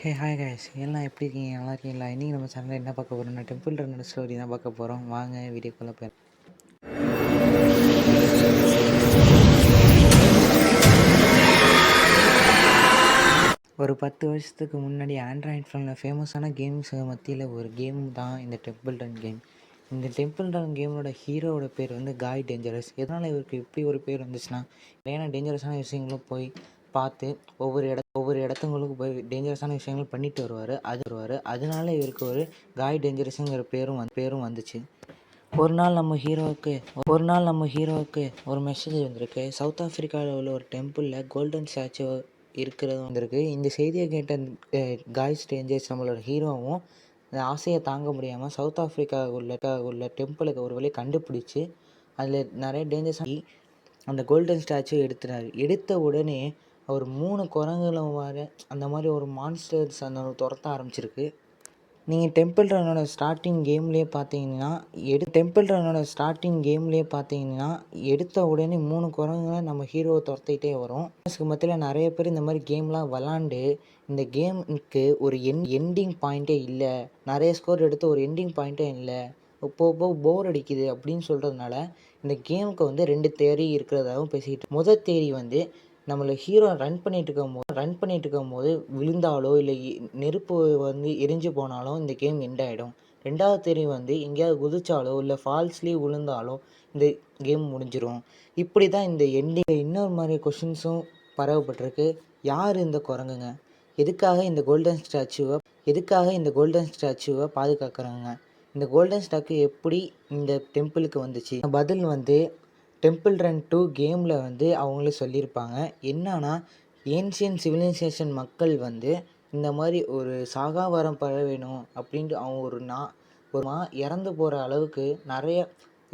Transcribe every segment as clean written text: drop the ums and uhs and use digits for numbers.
Hey hi guys எல்லாம் எப்படி இருக்கீங்க? நல்லா இருக்கீங்களா? இன்றைக்கி நம்ம சேனலில் என்ன பார்க்க போகிறோம்னா டெம்பிள் ரன் ஸ்டோரி தான் பார்க்க போகிறோம். வாங்க வீடியோக்குள்ளே போய் ஒரு 10 வருஷத்துக்கு முன்னாடி ஆண்ட்ராய்ட் ஃபோனில் ஃபேமஸான கேம்ஸ் மத்தியில் ஒரு கேம் தான் இந்த டெம்பிள் ரன் கேம். இந்த டெம்பிள் ரன் கேமோட ஹீரோவோட பேர் வந்து காய் டேஞ்சரஸ். எதனால் இவருக்கு இப்படி ஒரு பேர் வந்துச்சுன்னா, ஏன்னா டேஞ்சரஸான விஷயங்களும் போய் பார்த்து ஒவ்வொரு இடத்துங்களுக்கும் போய் டேஞ்சரஸான விஷயங்கள் பண்ணிட்டு வருவார். அதனால இவருக்கு ஒரு காய் டேஞ்சரஸுங்கிற பேரும் வந்துச்சு. ஒரு நாள் நம்ம ஹீரோவுக்கு ஒரு மெசேஜ் வந்திருக்கு. சவுத் ஆஃப்ரிக்காவில் உள்ள ஒரு டெம்பிளில் கோல்டன் ஸ்டாச்சு இருக்கிறது வந்திருக்கு. இந்த செய்தியை கேட்ட காய்ஸ் டேஞ்சர்ஸ் நம்மளோட ஹீரோவும் அந்த ஆசையை தாங்க முடியாமல் சவுத் ஆஃப்ரிக்கா உள்ள டெம்பிளுக்கு ஒரு வழியை கண்டுபிடிச்சி அதில் நிறைய டேஞ்சர்ஸ் அந்த கோல்டன் ஸ்டாச்சு எடுத்த உடனே அவர் 3 குரங்குகளும் அந்த மாதிரி ஒரு மான்ஸ்டர்ஸ் அந்த துரத்த ஆரம்பிச்சிருக்கு. நீங்கள் டெம்பிள் ரன்னோட ஸ்டார்டிங் கேம்லேயே பார்த்தீங்கன்னா எடுத்த உடனே 3 குரங்குகளை நம்ம ஹீரோவை துரத்திக்கிட்டே வரும். மத்தியில் நிறைய பேர் இந்த மாதிரி கேம்லாம் விளாண்டு இந்த கேமுக்கு ஒரு எண்டிங் பாயிண்ட்டே இல்லை, நிறைய ஸ்கோர் எடுத்து ஒரு எண்டிங் பாயிண்ட்டே இல்லை, போக போர் அடிக்குது அப்படின்னு சொல்கிறதுனால இந்த கேமுக்கு வந்து 2 தியரி இருக்கிறதாகவும் பேசிக்கிட்டு. முதல் தியரி வந்து நம்மளை ஹீரோ ரன் பண்ணிகிட்டு இருக்கும்போது விழுந்தாலோ இல்லை நெருப்பு வந்து எரிஞ்சு போனாலோ இந்த கேம் எண்ட் ஆகிடும். 2வது தியரி வந்து எங்கேயாவது குதிச்சாலோ இல்லை ஃபால்ஸ்லேயே விழுந்தாலோ இந்த கேம் முடிஞ்சிடும். இப்படி தான் இந்த இன்னொரு மாதிரி கொஷின்ஸும் பரவப்பட்டிருக்கு. யார் இந்த குரங்குங்க? எதுக்காக இந்த கோல்டன் ஸ்டாச்சுவை பாதுகாக்கிறாங்க? இந்த கோல்டன் ஸ்டாச்சு எப்படி இந்த டெம்பிளுக்கு வந்துச்சு? பதில் வந்து டெம்பிள் ரன் 2 கேமில் வந்து அவங்களே சொல்லியிருப்பாங்க. என்னன்னா, ஏன்ஷியன் சிவிலைசேஷன் மக்கள் வந்து இந்த மாதிரி ஒரு சாகாவரம் பழ வேணும் அப்படின்ட்டு அவங்க ஒரு இறந்து போகிற அளவுக்கு நிறைய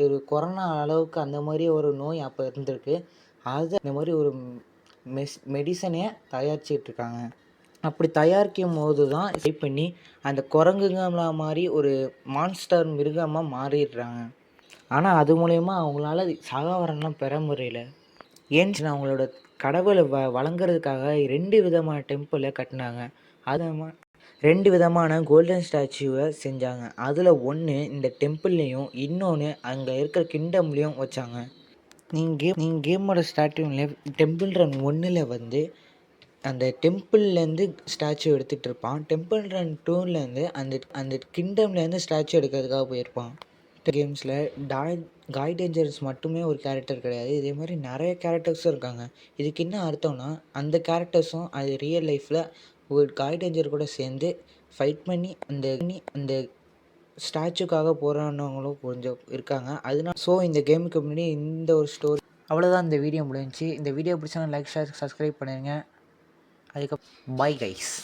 ஒரு கொரோனா அளவுக்கு அந்த மாதிரி ஒரு நோய் அப்போ இருந்திருக்கு. அதை இந்த மாதிரி ஒரு மெடிசனையை தயாரிச்சுக்கிட்டு இருக்காங்க. அப்படி தயாரிக்கும் போது தான் பண்ணி அந்த குரங்குங்கள மாதிரி ஒரு மான்ஸ்டர் மிருகமாக மாறிடுறாங்க. ஆனால் அது மூலயமா அவங்களால சாகாவரம்லாம் பெற முடியல. ஏன்னு அவங்களோட கடவுளை வழங்குறதுக்காக 2 விதமான டெம்பிளை கட்டினாங்க. அது 2 விதமான கோல்டன் ஸ்டாச்சுவை செஞ்சாங்க. அதில் ஒன்று இந்த டெம்பிள்லேயும் இன்னொன்று அங்கே இருக்கிற கிங்டம்லேயும் வச்சாங்க. நீங்கள் கேமோட ஸ்டார்டிங்கில் டெம்பிள் ரன் 1ல் வந்து அந்த டெம்பிள்லேருந்து ஸ்டாச்சு எடுத்துகிட்டு இருப்பான். டெம்பிள் ரன் 2லேருந்து அந்த கிங்டம்லேருந்து ஸ்டாச்சு எடுக்கிறதுக்காக போயிருப்பான். கேம்ஸில் காய் டேஞ்சர்ஸ் மட்டுமே ஒரு கேரக்டர் கிடையாது, இதே மாதிரி நிறைய கேரக்டர்ஸும் இருக்காங்க. இதுக்கு என்ன அர்த்தம்னா, அந்த கேரக்டர்ஸும் அது ரியல் லைஃப்பில் ஒரு காய் டேஞ்சர் கூட சேர்ந்து ஃபைட் பண்ணி அந்த ஸ்டாச்சுக்காக போராடினவங்களும் கொஞ்சம் இருக்காங்க. அதனால இந்த கேமுக்கு முன்னாடி இந்த ஒரு ஸ்டோரி அவ்வளோதான். இந்த வீடியோ முடிஞ்சிச்சு. இந்த வீடியோ பிடிச்சா லைக், ஷேர், சப்ஸ்கிரைப் பண்ணிடுங்க. அதுக்கப்புறம் பை கைஸ்.